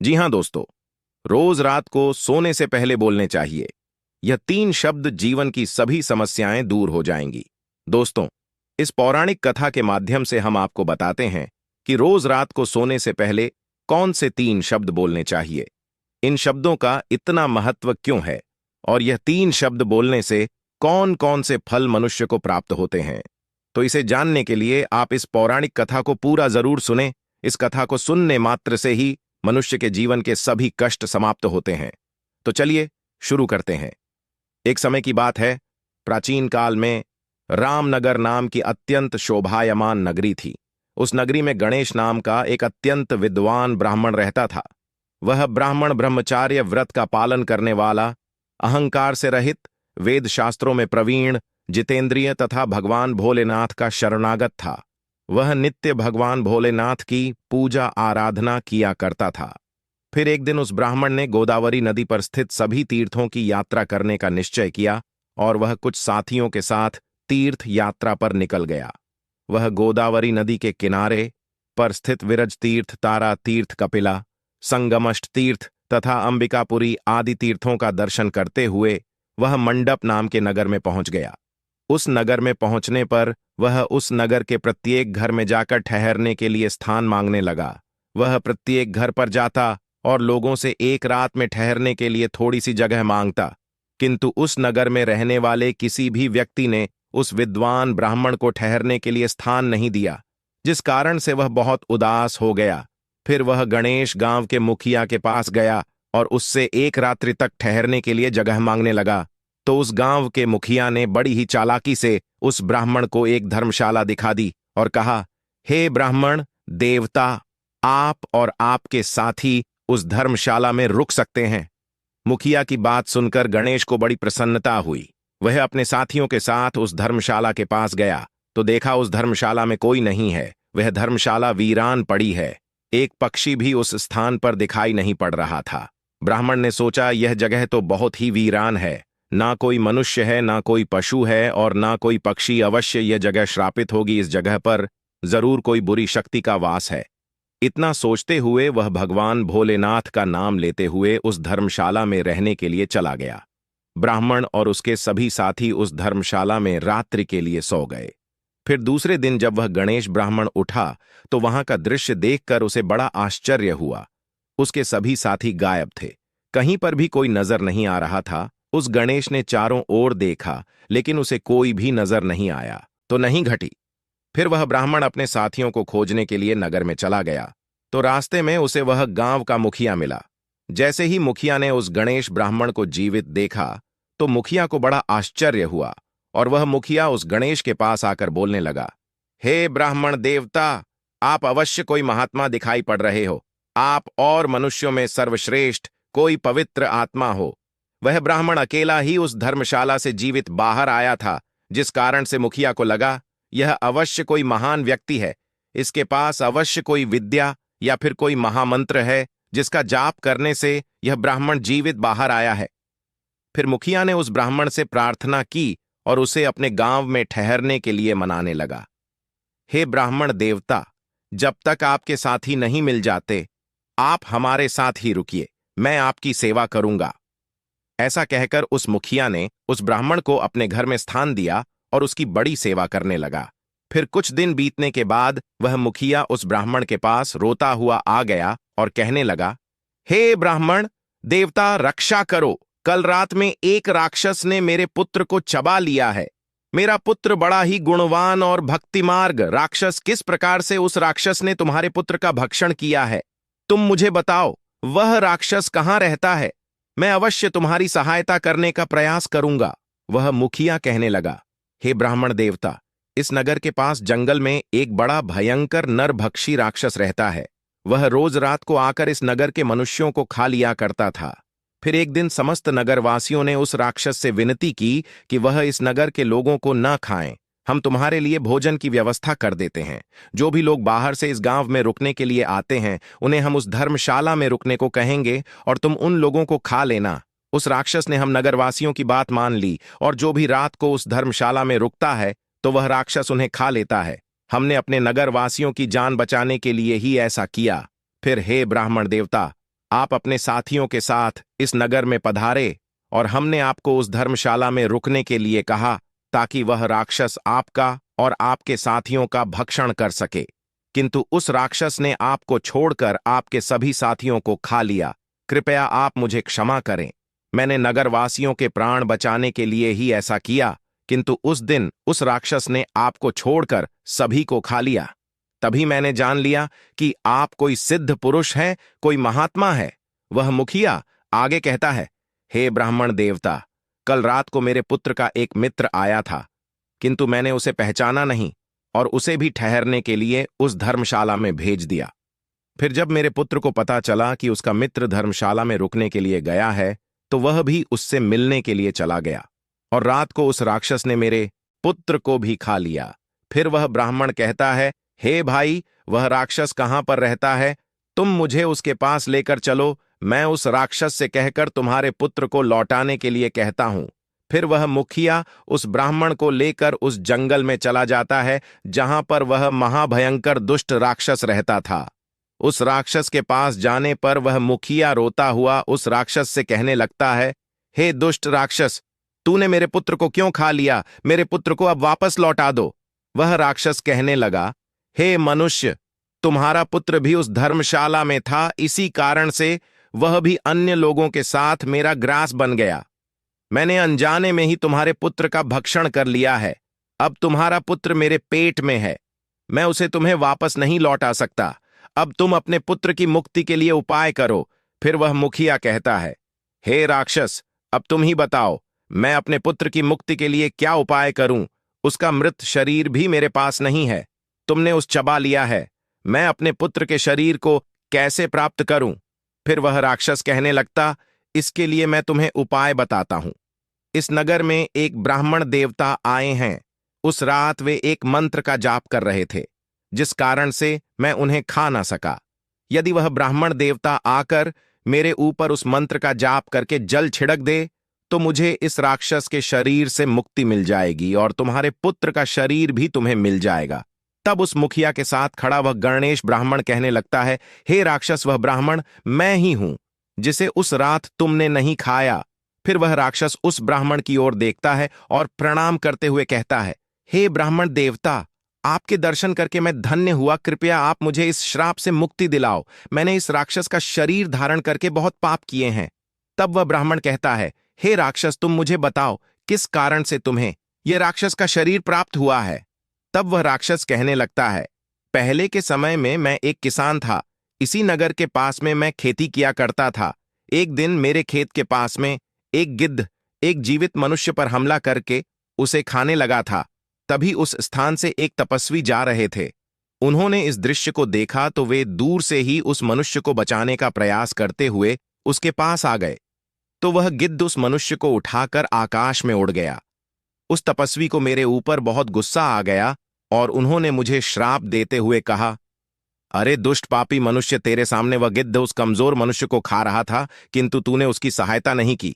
जी हाँ दोस्तों, रोज रात को सोने से पहले बोलने चाहिए। यह 3 शब्द जीवन की सभी समस्याएं दूर हो जाएंगी। दोस्तों, इस पौराणिक कथा के माध्यम से हम आपको बताते हैं कि रोज रात को सोने से पहले कौन से 3 शब्द बोलने चाहिए, इन शब्दों का इतना महत्व क्यों है और यह 3 शब्द बोलने से कौन कौन से फल मनुष्य को प्राप्त होते हैं। तो इसे जानने के लिए आप इस पौराणिक कथा को पूरा जरूर सुने। इस कथा को सुनने मात्र से ही मनुष्य के जीवन के सभी कष्ट समाप्त होते हैं। तो चलिए शुरू करते हैं। एक समय की बात है, प्राचीन काल में रामनगर नाम की अत्यंत शोभायमान नगरी थी। उस नगरी में गणेश नाम का एक अत्यंत विद्वान ब्राह्मण रहता था। वह ब्राह्मण ब्रह्मचार्य व्रत का पालन करने वाला, अहंकार से रहित, वेद शास्त्रों में प्रवीण, जितेंद्रिय तथा भगवान भोलेनाथ का शरणागत था। वह नित्य भगवान भोलेनाथ की पूजा आराधना किया करता था। फिर एक दिन उस ब्राह्मण ने गोदावरी नदी पर स्थित सभी तीर्थों की यात्रा करने का निश्चय किया और वह कुछ साथियों के साथ तीर्थ यात्रा पर निकल गया। वह गोदावरी नदी के किनारे पर स्थित विरज तीर्थ, तारा तीर्थ, कपिला, संगमष्ट तीर्थ तथा अंबिकापुरी आदि तीर्थों का दर्शन करते हुए वह मंडप नाम के नगर में पहुंच गया। उस नगर में पहुंचने पर वह उस नगर के प्रत्येक घर में जाकर ठहरने के लिए स्थान मांगने लगा। वह प्रत्येक घर पर जाता और लोगों से एक रात में ठहरने के लिए थोड़ी सी जगह मांगता, किंतु उस नगर में रहने वाले किसी भी व्यक्ति ने उस विद्वान ब्राह्मण को ठहरने के लिए स्थान नहीं दिया, जिस कारण से वह बहुत उदास हो गया। फिर वह गणेश गांव के मुखिया के पास गया और उससे एक रात्रि तक ठहरने के लिए जगह मांगने लगा। तो उस गांव के मुखिया ने बड़ी ही चालाकी से उस ब्राह्मण को एक धर्मशाला दिखा दी और कहा, हे ब्राह्मण देवता, आप और आपके साथी उस धर्मशाला में रुक सकते हैं। मुखिया की बात सुनकर गणेश को बड़ी प्रसन्नता हुई। वह अपने साथियों के साथ उस धर्मशाला के पास गया तो देखा उस धर्मशाला में कोई नहीं है। वह धर्मशाला वीरान पड़ी है। एक पक्षी भी उस स्थान पर दिखाई नहीं पड़ रहा था। ब्राह्मण ने सोचा, यह जगह तो बहुत ही वीरान है, ना कोई मनुष्य है, ना कोई पशु है और ना कोई पक्षी। अवश्य यह जगह श्रापित होगी। इस जगह पर जरूर कोई बुरी शक्ति का वास है। इतना सोचते हुए वह भगवान भोलेनाथ का नाम लेते हुए उस धर्मशाला में रहने के लिए चला गया। ब्राह्मण और उसके सभी साथी उस धर्मशाला में रात्रि के लिए सो गए। फिर दूसरे दिन जब वह गणेश ब्राह्मण उठा तो वहां का दृश्य देखकर उसे बड़ा आश्चर्य हुआ। उसके सभी साथी गायब थे, कहीं पर भी कोई नजर नहीं आ रहा था। उस गणेश ने चारों ओर देखा, लेकिन उसे कोई भी नजर नहीं आया तो नहीं घटी। फिर वह ब्राह्मण अपने साथियों को खोजने के लिए नगर में चला गया तो रास्ते में उसे वह गांव का मुखिया मिला। जैसे ही मुखिया ने उस गणेश ब्राह्मण को जीवित देखा तो मुखिया को बड़ा आश्चर्य हुआ और वह मुखिया उस गणेश के पास आकर बोलने लगा, हे ब्राह्मण देवता, आप अवश्य कोई महात्मा दिखाई पड़ रहे हो। आप और मनुष्यों में सर्वश्रेष्ठ कोई पवित्र आत्मा हो। वह ब्राह्मण अकेला ही उस धर्मशाला से जीवित बाहर आया था, जिस कारण से मुखिया को लगा यह अवश्य कोई महान व्यक्ति है। इसके पास अवश्य कोई विद्या या फिर कोई महामंत्र है जिसका जाप करने से यह ब्राह्मण जीवित बाहर आया है। फिर मुखिया ने उस ब्राह्मण से प्रार्थना की और उसे अपने गांव में ठहरने के लिए मनाने लगा। हे ब्राह्मण देवता, जब तक आपके साथी नहीं मिल जाते, आप हमारे साथ ही रुकिए, मैं आपकी सेवा करूंगा। ऐसा कहकर उस मुखिया ने उस ब्राह्मण को अपने घर में स्थान दिया और उसकी बड़ी सेवा करने लगा। फिर कुछ दिन बीतने के बाद वह मुखिया उस ब्राह्मण के पास रोता हुआ आ गया और कहने लगा, हे ब्राह्मण देवता, रक्षा करो। कल रात में एक राक्षस ने मेरे पुत्र को चबा लिया है। मेरा पुत्र बड़ा ही गुणवान और भक्तिमार्ग राक्षस, किस प्रकार से उस राक्षस ने तुम्हारे पुत्र का भक्षण किया है? तुम मुझे बताओ, वह राक्षस कहाँ रहता है? मैं अवश्य तुम्हारी सहायता करने का प्रयास करूंगा। वह मुखिया कहने लगा, हे ब्राह्मण देवता, इस नगर के पास जंगल में एक बड़ा भयंकर नरभक्षी राक्षस रहता है। वह रोज रात को आकर इस नगर के मनुष्यों को खा लिया करता था। फिर एक दिन समस्त नगरवासियों ने उस राक्षस से विनती की कि वह इस नगर के लोगों को न खाएं। हम तुम्हारे लिए भोजन की व्यवस्था कर देते हैं। जो भी लोग बाहर से इस गांव में रुकने के लिए आते हैं, उन्हें हम उस धर्मशाला में रुकने को कहेंगे और तुम उन लोगों को खा लेना। उस राक्षस ने हम नगरवासियों की बात मान ली और जो भी रात को उस धर्मशाला में रुकता है तो वह राक्षस उन्हें खा लेता है। हमने अपने नगरवासियों की जान बचाने के लिए ही ऐसा किया। फिर हे ब्राह्मण देवता, आप अपने साथियों के साथ इस नगर में पधारे और हमने आपको उस धर्मशाला में रुकने के लिए कहा ताकि वह राक्षस आपका और आपके साथियों का भक्षण कर सके, किंतु उस राक्षस ने आपको छोड़कर आपके सभी साथियों को खा लिया। कृपया आप मुझे क्षमा करें। मैंने नगरवासियों के प्राण बचाने के लिए ही ऐसा किया, किंतु उस दिन उस राक्षस ने आपको छोड़कर सभी को खा लिया। तभी मैंने जान लिया कि आप कोई सिद्ध पुरुष हैं, कोई महात्मा है। वह मुखिया आगे कहता है, हे ब्राह्मण देवता, कल रात को मेरे पुत्र का एक मित्र आया था, किंतु मैंने उसे पहचाना नहीं और उसे भी ठहरने के लिए उस धर्मशाला में भेज दिया। फिर जब मेरे पुत्र को पता चला कि उसका मित्र धर्मशाला में रुकने के लिए गया है, तो वह भी उससे मिलने के लिए चला गया और रात को उस राक्षस ने मेरे पुत्र को भी खा लिया। फिर वह ब्राह्मण कहता है, हे भाई, वह राक्षस कहाँ पर रहता है? तुम मुझे उसके पास लेकर चलो, मैं उस राक्षस से कहकर तुम्हारे पुत्र को लौटाने के लिए कहता हूं। फिर वह मुखिया उस ब्राह्मण को लेकर उस जंगल में चला जाता है जहां पर वह महाभयंकर दुष्ट राक्षस रहता था। उस राक्षस के पास जाने पर वह मुखिया रोता हुआ उस राक्षस से कहने लगता है, हे दुष्ट राक्षस, तूने मेरे पुत्र को क्यों खा लिया? मेरे पुत्र को अब वापस लौटा दो। वह राक्षस कहने लगा, हे मनुष्य, तुम्हारा पुत्र भी उस धर्मशाला में था, इसी कारण से वह भी अन्य लोगों के साथ मेरा ग्रास बन गया। मैंने अनजाने में ही तुम्हारे पुत्र का भक्षण कर लिया है। अब तुम्हारा पुत्र मेरे पेट में है, मैं उसे तुम्हें वापस नहीं लौटा सकता। अब तुम अपने पुत्र की मुक्ति के लिए उपाय करो। फिर वह मुखिया कहता है, हे राक्षस, अब तुम ही बताओ, मैं अपने पुत्र की मुक्ति के लिए क्या उपाय करूं? उसका मृत शरीर भी मेरे पास नहीं है, तुमने उस चबा लिया है। मैं अपने पुत्र के शरीर को कैसे प्राप्त करूं? फिर वह राक्षस कहने लगता, इसके लिए मैं तुम्हें उपाय बताता हूं। इस नगर में एक ब्राह्मण देवता आए हैं। उस रात वे एक मंत्र का जाप कर रहे थे, जिस कारण से मैं उन्हें खा ना सका। यदि वह ब्राह्मण देवता आकर मेरे ऊपर उस मंत्र का जाप करके जल छिड़क दे, तो मुझे इस राक्षस के शरीर से मुक्ति मिल जाएगी और तुम्हारे पुत्र का शरीर भी तुम्हें मिल जाएगा। तब उस मुखिया के साथ खड़ा वह गणेश ब्राह्मण कहने लगता है, हे राक्षस, वह ब्राह्मण मैं ही हूं जिसे उस रात तुमने नहीं खाया। फिर वह राक्षस उस ब्राह्मण की ओर देखता है और प्रणाम करते हुए कहता है, हे ब्राह्मण देवता, आपके दर्शन करके मैं धन्य हुआ। कृपया आप मुझे इस श्राप से मुक्ति दिलाओ। मैंने इस राक्षस का शरीर धारण करके बहुत पाप किए हैं। तब वह ब्राह्मण कहता है, हे राक्षस, तुम मुझे बताओ किस कारण से तुम्हें यह राक्षस का शरीर प्राप्त हुआ है? तब वह राक्षस कहने लगता है, पहले के समय में मैं एक किसान था। इसी नगर के पास में मैं खेती किया करता था। एक दिन मेरे खेत के पास में एक गिद्ध एक जीवित मनुष्य पर हमला करके उसे खाने लगा था। तभी उस स्थान से एक तपस्वी जा रहे थे। उन्होंने इस दृश्य को देखा तो वे दूर से ही उस मनुष्य को बचाने का प्रयास करते हुए उसके पास आ गए। तो वह गिद्ध उस मनुष्य को उठाकर आकाश में उड़ गया। उस तपस्वी को मेरे ऊपर बहुत गुस्सा आ गया और उन्होंने मुझे श्राप देते हुए कहा, अरे दुष्ट पापी मनुष्य, तेरे सामने वह गिद्ध उस कमजोर मनुष्य को खा रहा था, किंतु तूने उसकी सहायता नहीं की।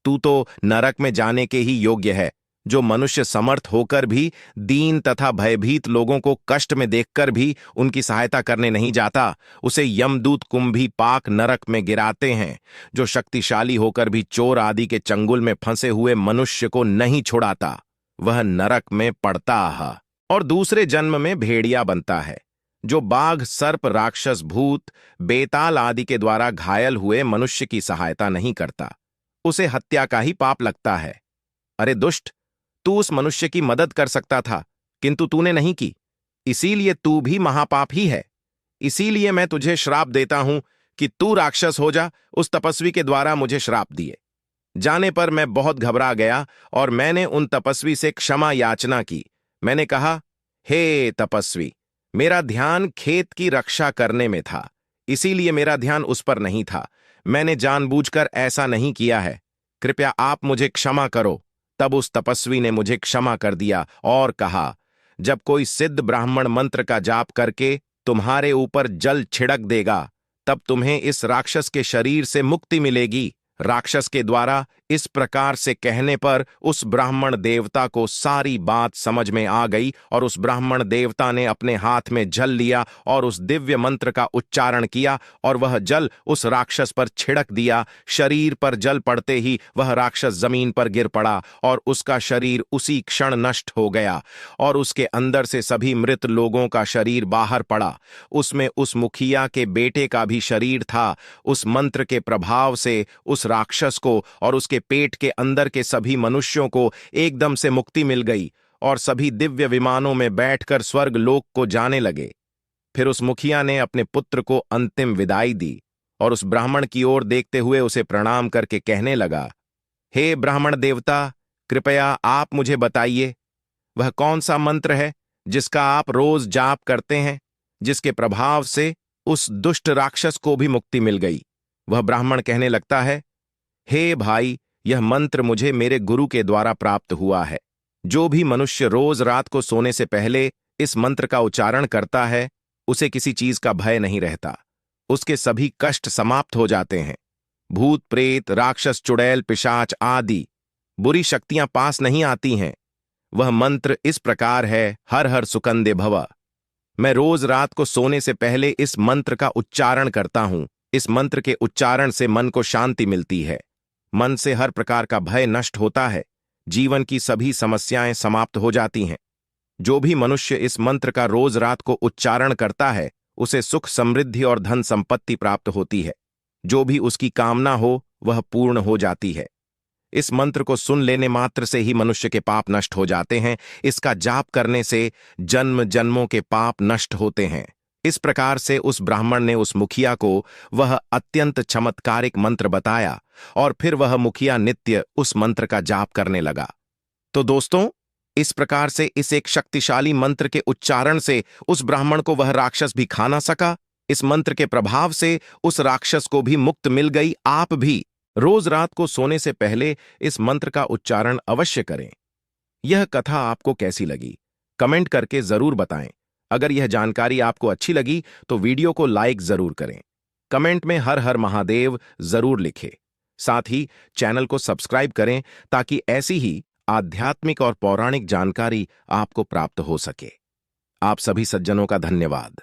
तू तो नरक में जाने के ही योग्य है। जो मनुष्य समर्थ होकर भी दीन तथा भयभीत लोगों को कष्ट में देखकर भी उनकी सहायता करने नहीं जाता, उसे यमदूत कुंभी पाक नरक में गिराते हैं। जो शक्तिशाली होकर भी चोर आदि के चंगुल में फंसे हुए मनुष्य को नहीं छुड़ाता, वह नरक में पड़ता है और दूसरे जन्म में भेड़िया बनता है। जो बाघ, सर्प, राक्षस, भूत, बेताल आदि के द्वारा घायल हुए मनुष्य की सहायता नहीं करता, उसे हत्या का ही पाप लगता है। अरे दुष्ट, तू उस मनुष्य की मदद कर सकता था, किंतु तूने नहीं की, इसीलिए तू भी महापाप ही है। इसीलिए मैं तुझे श्राप देता हूं कि तू राक्षस हो जा। उस तपस्वी के द्वारा मुझे श्राप दिए जाने पर मैं बहुत घबरा गया और मैंने उन तपस्वी से क्षमा याचना की। मैंने कहा, हे तपस्वी, मेरा ध्यान खेत की रक्षा करने में था, इसीलिए मेरा ध्यान उस पर नहीं था। मैंने जानबूझकर ऐसा नहीं किया है, कृपया आप मुझे क्षमा करो। तब उस तपस्वी ने मुझे क्षमा कर दिया और कहा, जब कोई सिद्ध ब्राह्मण मंत्र का जाप करके तुम्हारे ऊपर जल छिड़क देगा, तब तुम्हें इस राक्षस के शरीर से मुक्ति मिलेगी। राक्षस के द्वारा इस प्रकार से कहने पर उस ब्राह्मण देवता को सारी बात समझ में आ गई और उस ब्राह्मण देवता ने अपने हाथ में जल लिया और उस दिव्य मंत्र का उच्चारण किया और वह जल उस राक्षस पर छिड़क दिया। शरीर पर जल पड़ते ही वह राक्षस जमीन पर गिर पड़ा और उसका शरीर उसी क्षण नष्ट हो गया और उसके अंदर से सभी मृत लोगों का शरीर बाहर पड़ा। उसमें उस मुखिया के बेटे का भी शरीर था। उस मंत्र के प्रभाव से उस राक्षस को और उसके पेट के अंदर के सभी मनुष्यों को एकदम से मुक्ति मिल गई और सभी दिव्य विमानों में बैठकर स्वर्ग लोक को जाने लगे। फिर उस मुखिया ने अपने पुत्र को अंतिम विदाई दी और उस ब्राह्मण की ओर देखते हुए उसे प्रणाम करके कहने लगा, हे ब्राह्मण देवता, कृपया आप मुझे बताइए वह कौन सा मंत्र है जिसका आप रोज जाप करते हैं, जिसके प्रभाव से उस दुष्ट राक्षस को भी मुक्ति मिल गई। वह ब्राह्मण कहने लगता है, हे भाई, यह मंत्र मुझे मेरे गुरु के द्वारा प्राप्त हुआ है। जो भी मनुष्य रोज रात को सोने से पहले इस मंत्र का उच्चारण करता है उसे किसी चीज का भय नहीं रहता। उसके सभी कष्ट समाप्त हो जाते हैं। भूत प्रेत राक्षस चुड़ैल पिशाच आदि बुरी शक्तियां पास नहीं आती हैं। वह मंत्र इस प्रकार है, हर हर सुकंदे भव। मैं रोज रात को सोने से पहले इस मंत्र का उच्चारण करता हूं। इस मंत्र के उच्चारण से मन को शांति मिलती है। मन से हर प्रकार का भय नष्ट होता है। जीवन की सभी समस्याएं समाप्त हो जाती हैं। जो भी मनुष्य इस मंत्र का रोज रात को उच्चारण करता है उसे सुख समृद्धि और धन संपत्ति प्राप्त होती है। जो भी उसकी कामना हो वह पूर्ण हो जाती है। इस मंत्र को सुन लेने मात्र से ही मनुष्य के पाप नष्ट हो जाते हैं। इसका जाप करने से जन्म जन्मों के पाप नष्ट होते हैं। इस प्रकार से उस ब्राह्मण ने उस मुखिया को वह अत्यंत चमत्कारिक मंत्र बताया और फिर वह मुखिया नित्य उस मंत्र का जाप करने लगा। तो दोस्तों, इस प्रकार से इस एक शक्तिशाली मंत्र के उच्चारण से उस ब्राह्मण को वह राक्षस भी खा ना सका। इस मंत्र के प्रभाव से उस राक्षस को भी मुक्त मिल गई। आप भी रोज रात को सोने से पहले इस मंत्र का उच्चारण अवश्य करें। यह कथा आपको कैसी लगी कमेंट करके जरूर बताएं। अगर यह जानकारी आपको अच्छी लगी तो वीडियो को लाइक जरूर करें। कमेंट में हर हर महादेव जरूर लिखें। साथ ही चैनल को सब्सक्राइब करें ताकि ऐसी ही आध्यात्मिक और पौराणिक जानकारी आपको प्राप्त हो सके। आप सभी सज्जनों का धन्यवाद।